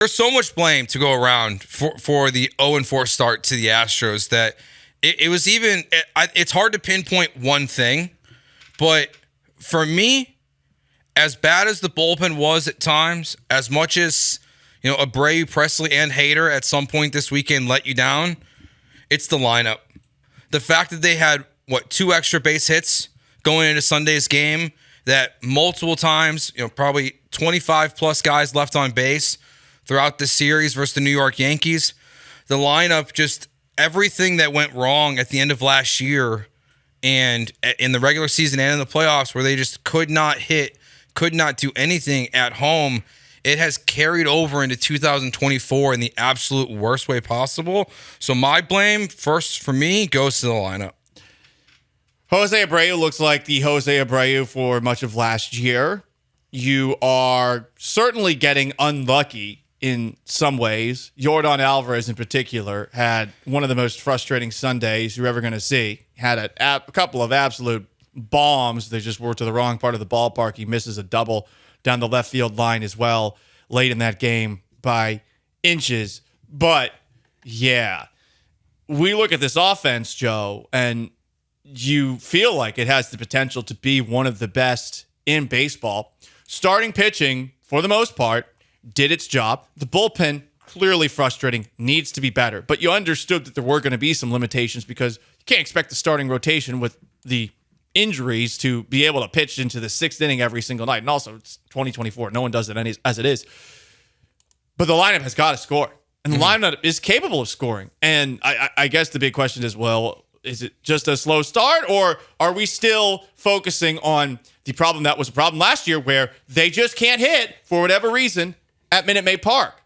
There's so much blame to go around for the 0-4 start to the Astros that it was even. It's hard to pinpoint one thing, but for me, as bad as the bullpen was at times, as much as Abreu, Presley, and Hader at some point this weekend let you down, it's the lineup. The fact that they had 2 extra base hits going into Sunday's game, that multiple times, probably 25 plus guys left on base throughout the series versus the New York Yankees. The lineup, just everything that went wrong at the end of last year and in the regular season and in the playoffs, where they just could not hit, could not do anything at home, it has carried over into 2024 in the absolute worst way possible. So my blame, first for me, goes to the lineup. Jose Abreu looks like the Jose Abreu for much of last year. You are certainly getting unlucky in some ways. Yordan Alvarez in particular had one of the most frustrating Sundays you're ever going to see. Had a couple of absolute bombs. They just were to the wrong part of the ballpark. He misses a double down the left field line as well late in that game by inches. But yeah, we look at this offense, Joe, and you feel like it has the potential to be one of the best in baseball. Starting pitching, for the most part, did its job. The bullpen, clearly frustrating, needs to be better. But you understood that there were going to be some limitations because you can't expect the starting rotation with the injuries to be able to pitch into the 6th inning every single night. And also, it's 2024. No one does it as it is. But the lineup has got to score. And the lineup is capable of scoring. And I guess the big question is, well, is it just a slow start, or are we still focusing on the problem that was a problem last year where they just can't hit for whatever reason at Minute Maid Park?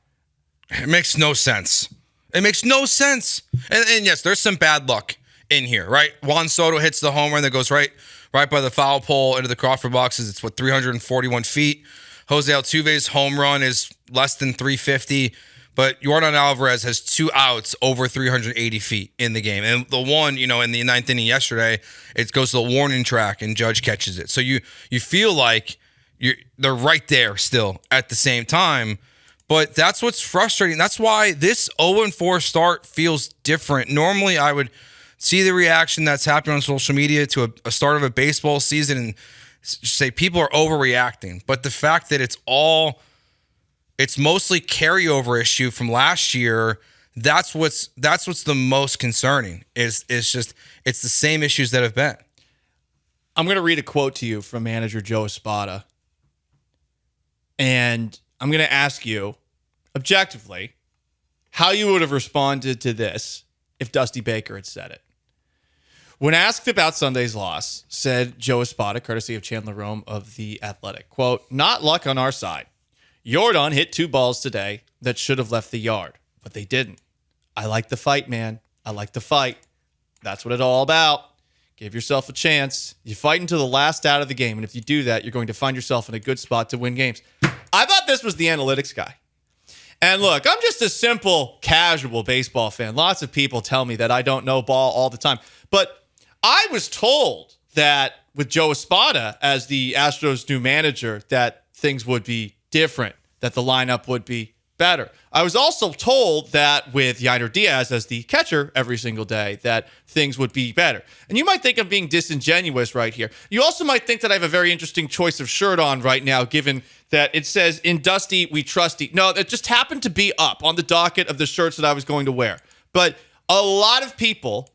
It makes no sense. It makes no sense. And yes, there's some bad luck in here, right? Juan Soto hits the home run that goes right by the foul pole into the Crawford boxes. It's 341 feet. Jose Altuve's home run is less than 350. But Yordan Alvarez has 2 outs over 380 feet in the game. And the one, in the 9th inning yesterday, it goes to the warning track and Judge catches it. So you feel like they're right there still at the same time. But that's what's frustrating. That's why this 0-4 start feels different. Normally, I would see the reaction that's happening on social media to a start of a baseball season and say people are overreacting. But the fact that it's mostly carryover issue from last year. That's what's the most concerning. It's the same issues that have been. I'm going to read a quote to you from manager Joe Espada, and I'm going to ask you objectively how you would have responded to this if Dusty Baker had said it. When asked about Sunday's loss, said Joe Espada, courtesy of Chandler Rome of The Athletic, quote, "Not luck on our side. Yordan hit 2 balls today that should have left the yard, but they didn't. I like the fight, man. I like the fight. That's what it's all about. Give yourself a chance. You fight until the last out of the game, and if you do that, you're going to find yourself in a good spot to win games." I thought this was the analytics guy. And look, I'm just a simple, casual baseball fan. Lots of people tell me that I don't know ball all the time. But I was told that with Joe Espada as the Astros' new manager, that things would be different, that the lineup would be better. I was also told that with Yainer Diaz as the catcher every single day, that things would be better. And you might think I'm being disingenuous right here. You also might think that I have a very interesting choice of shirt on right now, given that it says, "In Dusty, we trusty." No, it just happened to be up on the docket of the shirts that I was going to wear. But a lot of people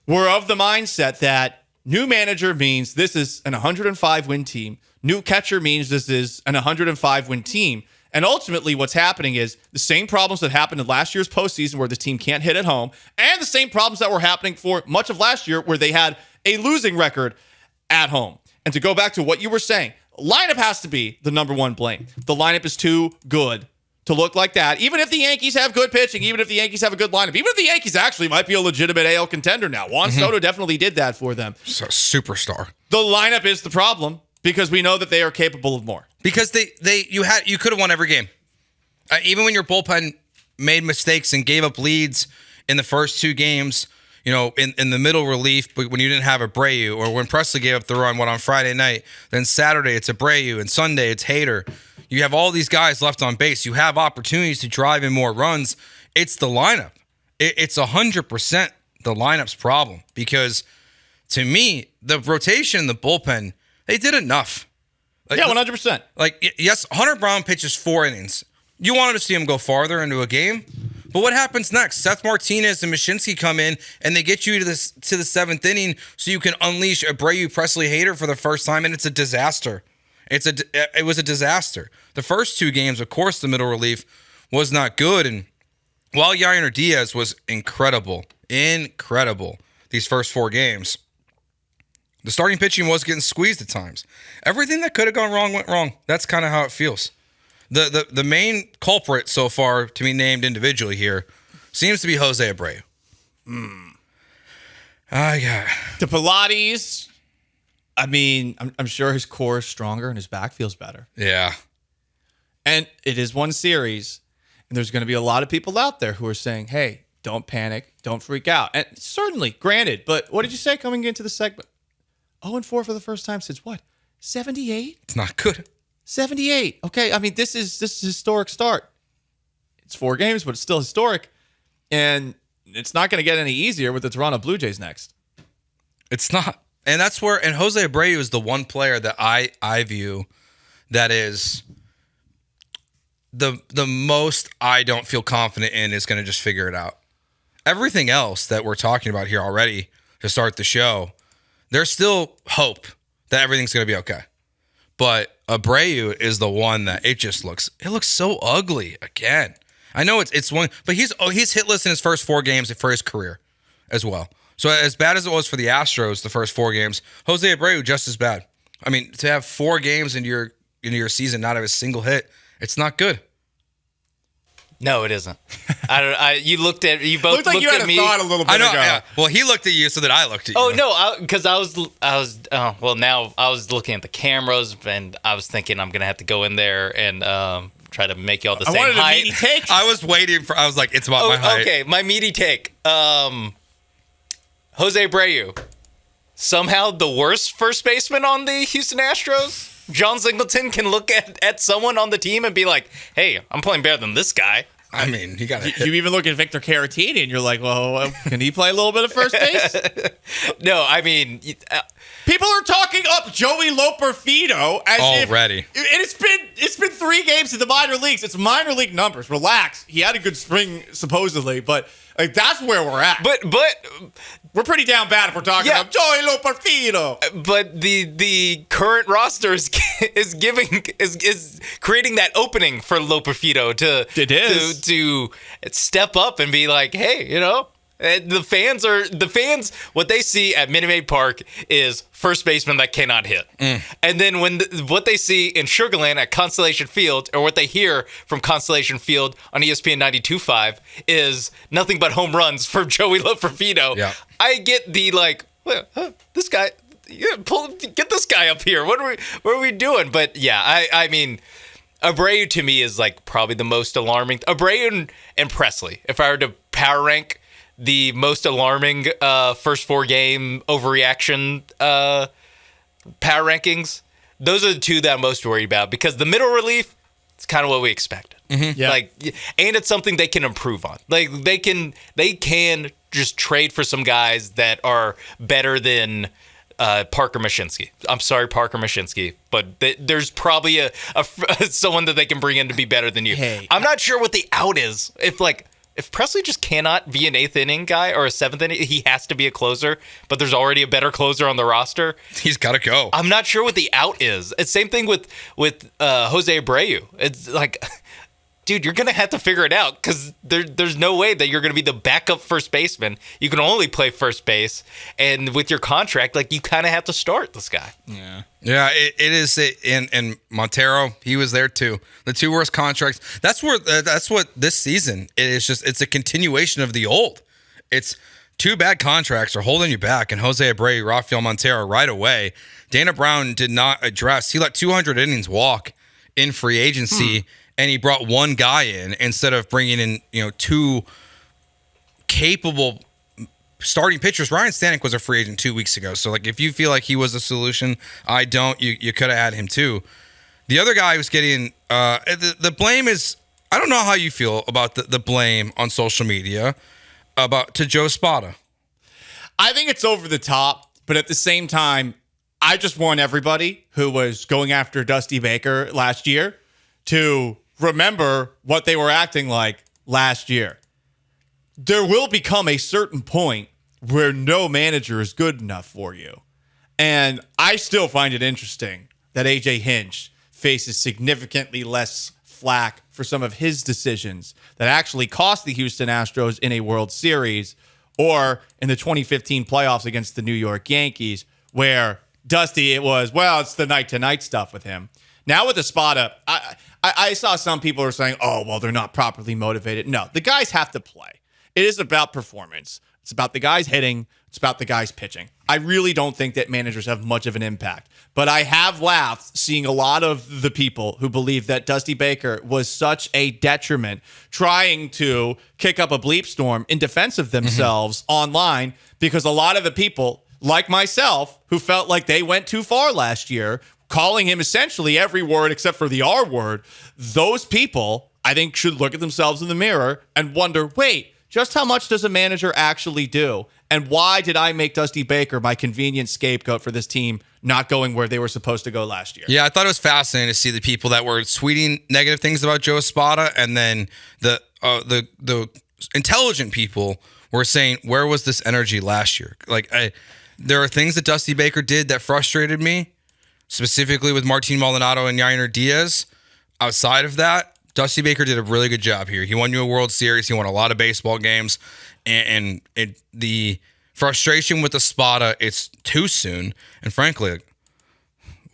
were of the mindset that new manager means this is an 105-win team. New catcher means this is an 105-win team. And ultimately, what's happening is the same problems that happened in last year's postseason where the team can't hit at home, and the same problems that were happening for much of last year where they had a losing record at home. And to go back to what you were saying, lineup has to be the number one blame. The lineup is too good to look like that. Even if the Yankees have good pitching, even if the Yankees have a good lineup, even if the Yankees actually might be a legitimate AL contender now. Juan Soto definitely did that for them. So superstar. The lineup is the problem. Because we know that they are capable of more. Because you could have won every game. Even when your bullpen made mistakes and gave up leads in the first 2 games, in the middle relief, but when you didn't have Abreu, or when Presley gave up the run on Friday night, then Saturday it's Abreu, and Sunday it's Hader. You have all these guys left on base. You have opportunities to drive in more runs. It's the lineup. It's 100% the lineup's problem because, to me, the rotation, the bullpen, they did enough. Like, 100%. Like, yes, Hunter Brown pitches 4 innings. You wanted to see him go farther into a game, but what happens next? Seth Martinez and Mashinsky come in, and they get you to the 7th inning so you can unleash Abreu Presley Hader for the first time, and it's a disaster. It was a disaster. The first 2 games, of course, the middle relief was not good, and while Yainer Diaz was incredible these first 4 games, the starting pitching was getting squeezed at times. Everything that could have gone wrong went wrong. That's kind of how it feels. The main culprit so far to be named individually here seems to be Jose Abreu. Yeah. To Pilates, I mean, I'm sure his core is stronger and his back feels better. Yeah. And it is one series, and there's going to be a lot of people out there who are saying, hey, don't panic, don't freak out. And certainly, granted, but what did you say coming into the segment? 0-4 for the first time since what? 78? It's not good. 78. Okay, I mean, this is a historic start. It's 4 games, but it's still historic. And it's not going to get any easier with the Toronto Blue Jays next. It's not. And that's where, and Jose Abreu is the one player that I view that is the most I don't feel confident in is going to just figure it out. Everything else that we're talking about here already to start the show, there's still hope that everything's going to be okay. But Abreu is the one that it looks so ugly again. I know it's one, but he's hitless in his first 4 games for his career as well. So as bad as it was for the Astros the first 4 games, Jose Abreu just as bad. I mean, to have 4 games into your season not have a single hit, it's not good. No, it isn't. You both looked at me. Thought a little bit I know. ago. Yeah. Well, he looked at you, so that I looked at you. Oh no, because I was looking at the cameras, and I was thinking I'm gonna have to go in there and try to make y'all the same wanted height. a meaty take. I was waiting for. I was like, it's about my height. Okay, my meaty take. Jose Abreu, somehow the worst first baseman on the Houston Astros. John Singleton can look at someone on the team and be like, hey, I'm playing better than this guy. I mean, he got You even look at Victor Caratini and you're like, well, can he play a little bit of first base? No, I mean, People are talking up Joey Loperfido as already. It's been 3 games in the minor leagues. It's minor league numbers. Relax. He had a good spring supposedly, but like that's where we're at. but we're pretty down bad if we're talking about Joey Loperfido. But the current roster is creating that opening for Loperfido to step up and be like, hey, the fans what they see at Minute Maid Park is first baseman that cannot hit. And then what they see in Sugarland at Constellation Field, or what they hear from Constellation Field on ESPN 92.5 is nothing but home runs for Joey Loperfido. Yeah. I get the this guy, get this guy up here. What are we doing? But yeah, I mean, Abreu to me is like probably the most alarming. Abreu and Presley, if I were to power rank the most alarming first 4 game overreaction power rankings, those are the 2 that I'm most worried about, because the middle relief, it's kind of what we expected. Yeah. Like, and it's something they can improve on. Like they can just trade for some guys that are better than Parker Mashinsky. I'm sorry, Parker Mashinsky, but there's probably a someone that they can bring in to be better than you. Hey, I'm not sure what the out is. If Presley just cannot be an 8th inning guy or a 7th inning, he has to be a closer, but there's already a better closer on the roster. He's got to go. I'm not sure what the out is. It's same thing with Jose Abreu. It's like, dude, you're going to have to figure it out, because there's no way that you're going to be the backup first baseman. You can only play first base, and with your contract, like, you kind of have to start this guy. Yeah, it is. And Montero, he was there too. The 2 worst contracts. That's what this season is. It's a continuation of the old. It's 2 bad contracts are holding you back. And Jose Abreu, Rafael Montero right away. Dana Brown did not address. He let 200 innings walk in free agency, and he brought 1 guy in instead of bringing in 2 capable starting pitchers. Ryan Stanek was a free agent 2 weeks ago. So, like, if you feel like he was a solution, I don't. You could have had him too. The other guy was getting the blame is, I don't know how you feel about the blame on social media to Joe Spada. I think it's over the top, but at the same time, I just want everybody who was going after Dusty Baker last year to remember what they were acting like last year. There will become a certain point where no manager is good enough for you. And I still find it interesting that AJ Hinch faces significantly less flack for some of his decisions that actually cost the Houston Astros in a World Series or in the 2015 playoffs against the New York Yankees, where Dusty, it was, well, it's the night-to-night stuff with him. Now with the Spada, I saw some people are saying, oh, well, they're not properly motivated. No, the guys have to play. It is about performance. It's about the guys hitting. It's about the guys pitching. I really don't think that managers have much of an impact. But I have laughed seeing a lot of the people who believe that Dusty Baker was such a detriment trying to kick up a bleep storm in defense of themselves online, because a lot of the people, like myself, who felt like they went too far last year, calling him essentially every word except for the R word, those people, I think, should look at themselves in the mirror and wonder, wait, just how much does a manager actually do? And why did I make Dusty Baker my convenient scapegoat for this team not going where they were supposed to go last year? Yeah, I thought it was fascinating to see the people that were tweeting negative things about Joe Spada, and then the intelligent people were saying, where was this energy last year? Like, there are things that Dusty Baker did that frustrated me, specifically with Martin Maldonado and Yainer Diaz. Outside of that, Dusty Baker did a really good job here. He won you a World Series. He won a lot of baseball games. And the frustration with the Spada, it's too soon. And frankly,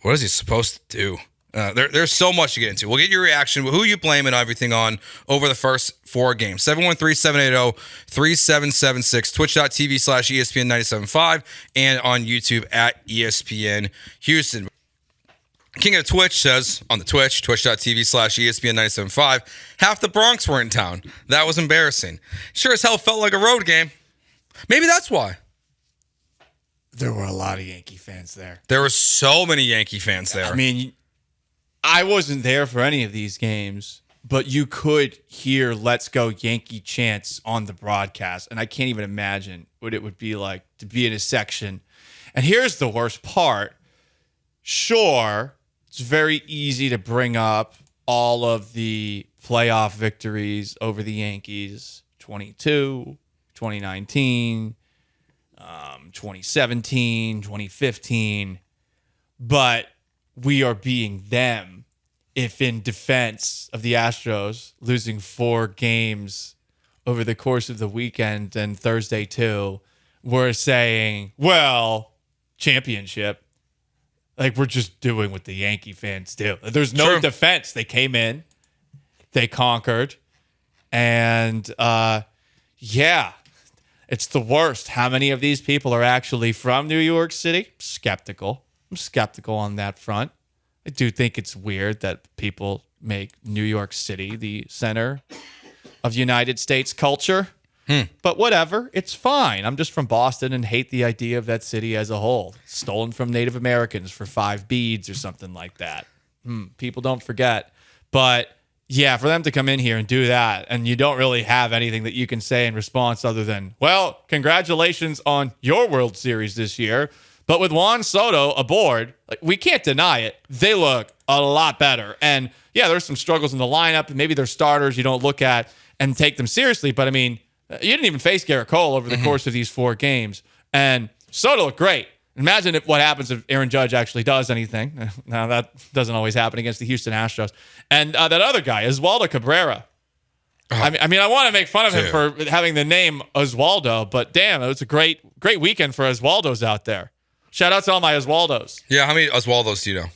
what is he supposed to do? There's so much to get into. We'll get your reaction, who you blame and everything on over the first 4 games. 713-780-3776, twitch.tv/ESPN975, and on YouTube at ESPN Houston. King of Twitch says on the Twitch, twitch.tv/ESPN975, half the Bronx were in town. That was embarrassing. Sure as hell felt like a road game. Maybe that's why. There were a lot of Yankee fans there. There were so many Yankee fans there. I mean, I wasn't there for any of these games, but you could hear "Let's Go Yankee" chants on the broadcast, and I can't even imagine what it would be like to be in a section. And here's the worst part. Sure, it's very easy to bring up all of the playoff victories over the Yankees, 22, 2019, 2017, 2015, but we are being them if in defense of the Astros losing 4 games over the course of the weekend and Thursday too, we're saying, well, championship. Like, we're just doing what the Yankee fans do. There's no defense. They came in, they conquered, and yeah, it's the worst. How many of these people are actually from New York City? Skeptical. I'm skeptical on that front. I do think it's weird that people make New York City the center of United States culture. But whatever, it's fine. I'm just from Boston and hate the idea of that city as a whole. Stolen from Native Americans for 5 beads or something like that. People don't forget. But yeah, for them to come in here and do that, and you don't really have anything that you can say in response other than, well, congratulations on your World Series this year. But with Juan Soto aboard, like, we can't deny it. They look a lot better. And yeah, there's some struggles in the lineup. Maybe they're starters you don't look at and take them seriously. But I mean, you didn't even face Garrett Cole over the course of these 4 games. And Soto looked great. Imagine what happens if Aaron Judge actually does anything. Now, that doesn't always happen against the Houston Astros. And that other guy, Oswaldo Cabrera. I mean, I want to make fun of him for having the name Oswaldo, but damn, it was a great weekend for Oswaldos out there. Shout out to all my Oswaldos. Yeah, how many Oswaldos do you know?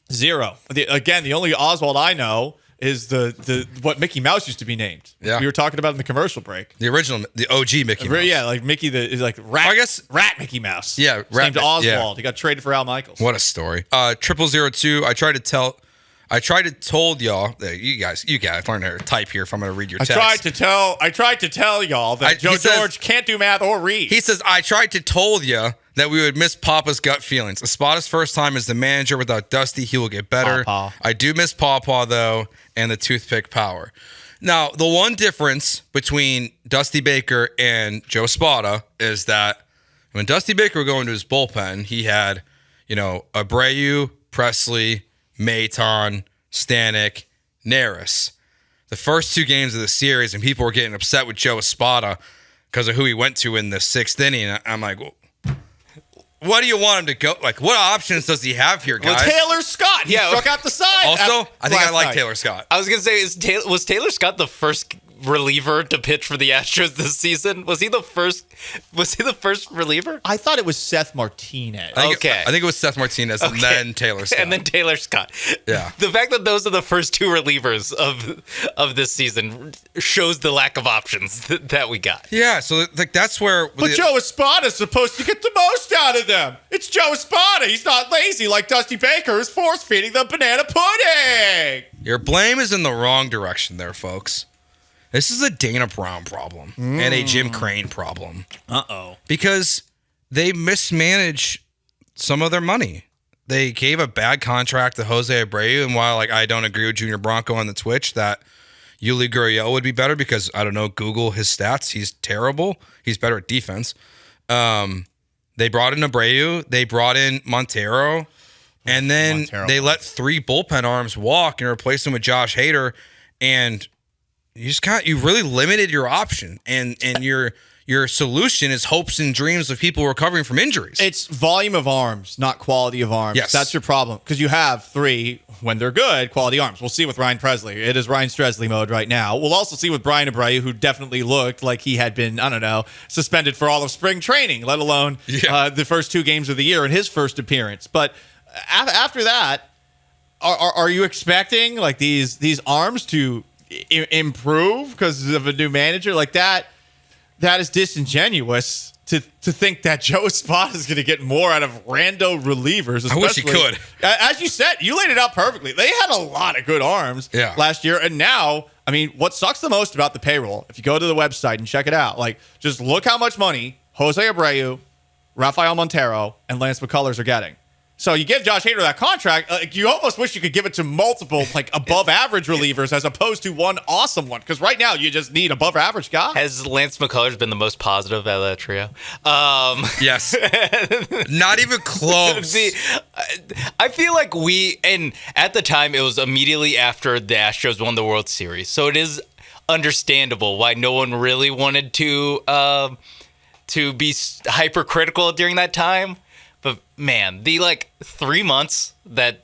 0. Again, the only Oswald I know is the what Mickey Mouse used to be named. Yeah. We were talking about in the commercial break. The original, the OG Mickey Mouse. Yeah, like Mickey is like rat. I guess rat Mickey Mouse. Yeah, His named Oswald. Yeah. He got traded for Al Michaels. What a story. 0002. I tried to told y'all that you guys learn how to type here if I'm going to read your text. I tried to tell y'all that Joe George can't do math or read. He says, I tried to told you that we would miss Papa's gut feelings. Espada's first time as the manager without Dusty. He will get better. Pawpaw. I do miss Pawpaw, though, and the toothpick power. Now, the one difference between Dusty Baker and Joe Espada is that when Dusty Baker would go into his bullpen, he had, Abreu, Presley, Maton, Stanek, Neris. The first 2 games of the series, and people were getting upset with Joe Espada because of who he went to in the 6th inning. I'm like, well, what do you want him to go? Like, what options does he have here, guys? Well, Taylor Scott. He struck out the side. Also, I think I like night. Taylor Scott. I was gonna say, was Taylor Scott the first reliever to pitch for the Astros this season? Was he the first reliever? I thought it was Seth Martinez. I Okay. think it was Seth Martinez and then Taylor Scott. And then Taylor Scott. Yeah. The fact that those are the first 2 relievers of this season shows the lack of options that we got. Yeah, so that's where. But Joe Espada's supposed to get the most out of them. It's Joe Espada. He's not lazy like Dusty Baker is force feeding them banana pudding. Your blame is in the wrong direction there, folks. This is a Dana Brown problem and a Jim Crane problem. Uh-oh. Because they mismanage some of their money. They gave a bad contract to Jose Abreu, and while I don't agree with Junior Bronco on the Twitch that Yuli Gurriel would be better because, I don't know, Google his stats. He's terrible. He's better at defense. They brought in Abreu. They brought in Montero. And then they let 3 bullpen arms walk and replaced them with Josh Hader. And you really limited your option. And your solution is hopes and dreams of people recovering from injuries. It's volume of arms, not quality of arms. Yes. That's your problem. Because you have 3, when they're good, quality arms. We'll see with Ryan Presley. It is Ryan Stresley mode right now. We'll also see with Brian Abreu, who definitely looked like he had been, suspended for all of spring training, let alone the first 2 games of the year in his first appearance. But after that, are you expecting these arms to improve because of a new manager like that? That is disingenuous to think that Joe Espada is going to get more out of rando relievers. I wish he could. As you said, you laid it out perfectly. They had a lot of good arms last year. And now, what sucks the most about the payroll, if you go to the website and check it out, just look how much money Jose Abreu, Rafael Montero, and Lance McCullers are getting. So you give Josh Hader that contract, you almost wish you could give it to multiple above average relievers as opposed to one awesome one. Because right now you just need above average guys. Has Lance McCullers been the most positive out of that trio? Yes. Not even close. See, I feel like and at the time it was immediately after the Astros won the World Series. So it is understandable why no one really wanted to be hypercritical during that time. But man, the 3 months that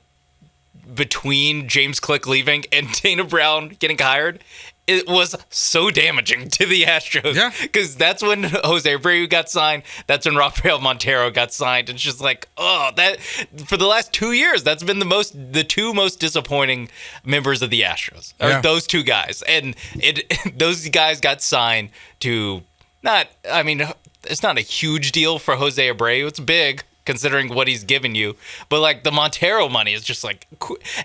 between James Click leaving and Dana Brown getting hired, it was so damaging to the Astros. Yeah. Because that's when Jose Abreu got signed. That's when Rafael Montero got signed. It's just that for the last 2 years, that's been the 2 most disappointing members of the Astros. Or those 2 guys. And those guys got signed to it's not a huge deal for Jose Abreu. It's big, considering what he's given you. But the Montero money is just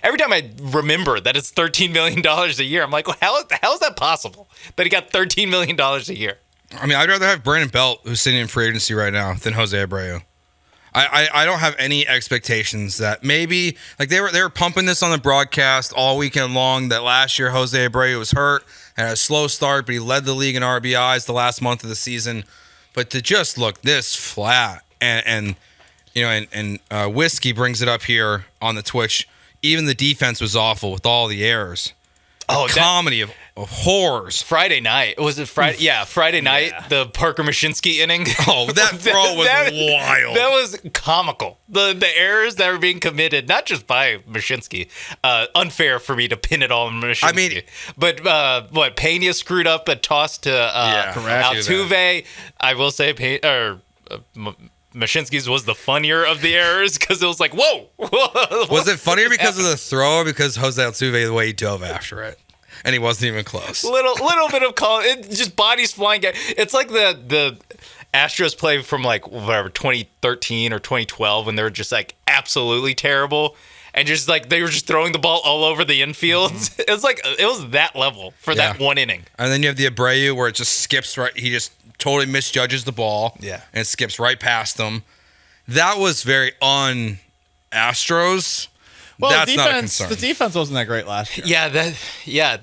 every time I remember that it's $13 million a year, I'm like, well, how is that possible that he got $13 million a year? I'd rather have Brandon Belt, who's sitting in free agency right now, than Jose Abreu. I don't have any expectations that maybe they were pumping this on the broadcast all weekend long that last year Jose Abreu was hurt and had a slow start, but he led the league in RBIs the last month of the season. But to just look this flat and Whiskey brings it up here on the Twitch. Even the defense was awful with all the errors. Comedy of horrors. Friday night. Was it Friday? Yeah, Friday night, the Parker Mashinsky inning. Oh, that throw was wild. That was comical. The errors that were being committed, not just by Mashinsky. Unfair for me to pin it all on Mashinsky. But Pena screwed up a toss to Altuve. I will say Mashinsky's was the funnier of the errors because it was whoa. Was it funnier because of the throw or because Jose Altuve, the way he dove after it? And he wasn't even close. Little bit of just bodies flying. It's like the Astros play from 2013 or 2012 when they were just absolutely terrible. And just they were just throwing the ball all over the infield. Mm-hmm. It was that level for that one inning. And then you have the Abreu where it just skips right. He just totally misjudges the ball. Yeah. And it skips right past them. that was very un-Astros. Well, That's not a concern. the defense wasn't that great last year.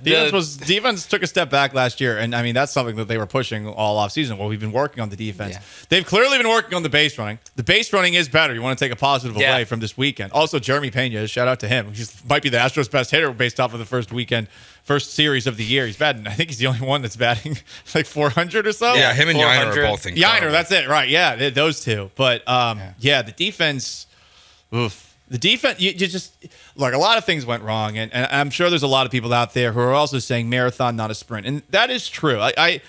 Defense took a step back last year, and I mean that's something that they were pushing all off season. Well, we've been working on the defense. Yeah. They've clearly been working on the base running. The base running is better. You want to take a positive Yeah. away from this weekend. Also, Jeremy Pena, shout out to him. He might be the Astros' best hitter based off of the first series of the year. He's batting. I think he's the only one that's batting like 400 or so. Yeah, him and Yainer are 400. both incredible. Yainer, that's it, right? Yeah, those two. But the defense. Oof. The defense, you just look. A lot of things went wrong, and I'm sure there's a lot of people out there who are also saying marathon, not a sprint, and that is true. I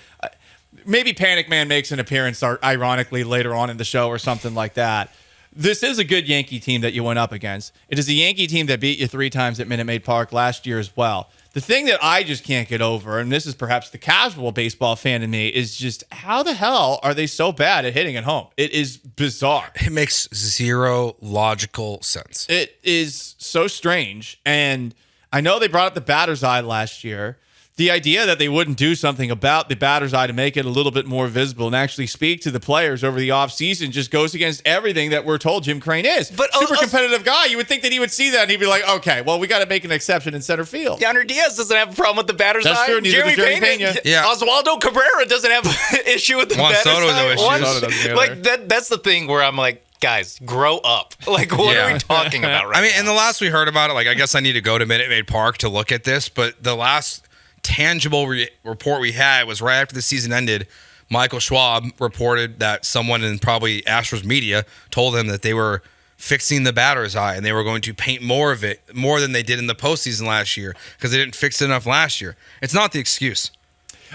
maybe Panic Man makes an appearance, ironically, later on in the show or something like that. This is a good Yankee team that you went up against. It is a Yankee team that beat you 3 times at Minute Maid Park last year as well. The thing that I just can't get over, and this is perhaps the casual baseball fan in me, is just how the hell are they so bad at hitting at home? It is bizarre. It makes zero logical sense. It is so strange. And I know they brought up the batter's eye last year. The idea that they wouldn't do something about the batter's eye to make it a little bit more visible and actually speak to the players over the offseason just goes against everything that we're told Jim Crane is. But super competitive guy. You would think that he would see that and he'd be like, okay, well, we got to make an exception in center field. Yonder Diaz doesn't have a problem with the batter's That's eye. true, neither does Jeremy Pena. Yeah. Oswaldo Cabrera doesn't have an issue with the Juan batter's Soto, no eye. issues. Juan- Soto doesn't either. Like that's the thing where I'm like, guys, grow up. Like, what are we talking about right I mean, now? and the last we heard about it, like, I guess I need to go to Minute Maid Park to look at this, but the last tangible report we had was right after the season ended. Michael Schwab reported that someone in probably Astros media told him that they were fixing the batter's eye and they were going to paint more of it, more than they did in the postseason last year because they didn't fix it enough last year. It's not the excuse.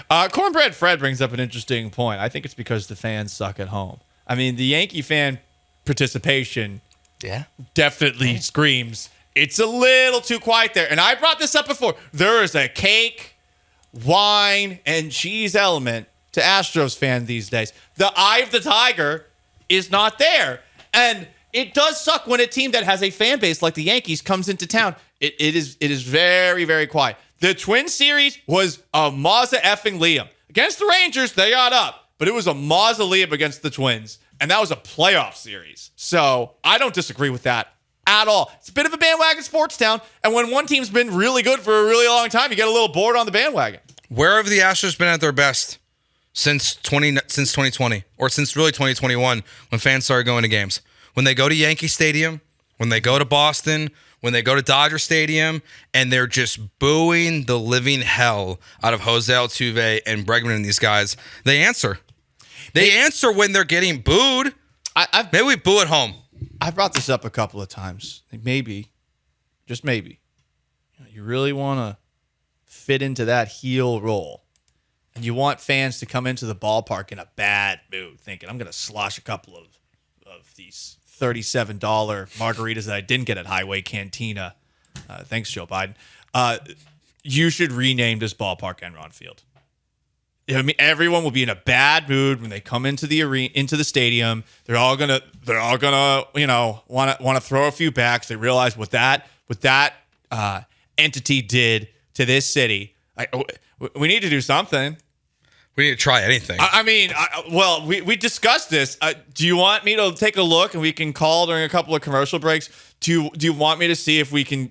Cornbread Fred brings up an interesting point. I think it's because the fans suck at home. I mean, the Yankee fan participation yeah. definitely screams, it's a little too quiet there. And I brought this up before. There is a cake, wine, and cheese element to Astros fans these days. The eye of the tiger is not there. And it does suck when a team that has a fan base like the Yankees comes into town. It is very, very quiet. The Twin Series was a mausoleum. Against the Rangers, they got up. But it was a mausoleum against the Twins. And that was a playoff series. So I don't disagree with that at all. It's a bit of a bandwagon sports town. And when one team's been really good for a really long time, you get a little bored on the bandwagon. Where have the Astros been at their best since 2020 or since really 2021 when fans started going to games? When they go to Yankee Stadium, when they go to Boston, when they go to Dodger Stadium, and they're just booing the living hell out of Jose Altuve and Bregman and these guys, they answer. They answer when they're getting booed. Maybe we boo at home. I brought this up a couple of times. Like maybe, just maybe, you really want to fit into that heel role. And you want fans to come into the ballpark in a bad mood, thinking, I'm going to slosh a couple of these $37 margaritas that I didn't get at Highway Cantina. Thanks, Joe Biden. You should rename this ballpark Enron Field. I mean, everyone will be in a bad mood when they come into the arena, into the stadium. They're all gonna, want to throw a few backs. They realize what that entity did to this city. We need to do something. We need to try anything. We discussed this. Do you want me to take a look and we can call during a couple of commercial breaks? Do you want me to see if we can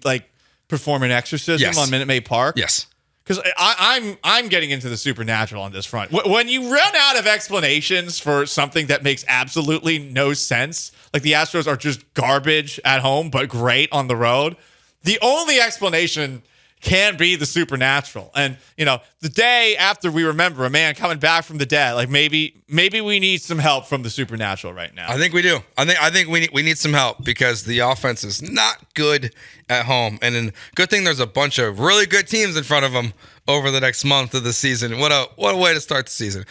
perform an exorcism on Minute Maid Park? Yes. Because I'm getting into the supernatural on this front. When you run out of explanations for something that makes absolutely no sense, like the Astros are just garbage at home but great on the road, the only explanation can be the supernatural. And the day after we remember a man coming back from the dead, maybe we need some help from the supernatural right now. I think we do. I think we need some help because the offense is not good at home. And then good thing there's a bunch of really good teams in front of them over the next month of the season. What a way to start the season.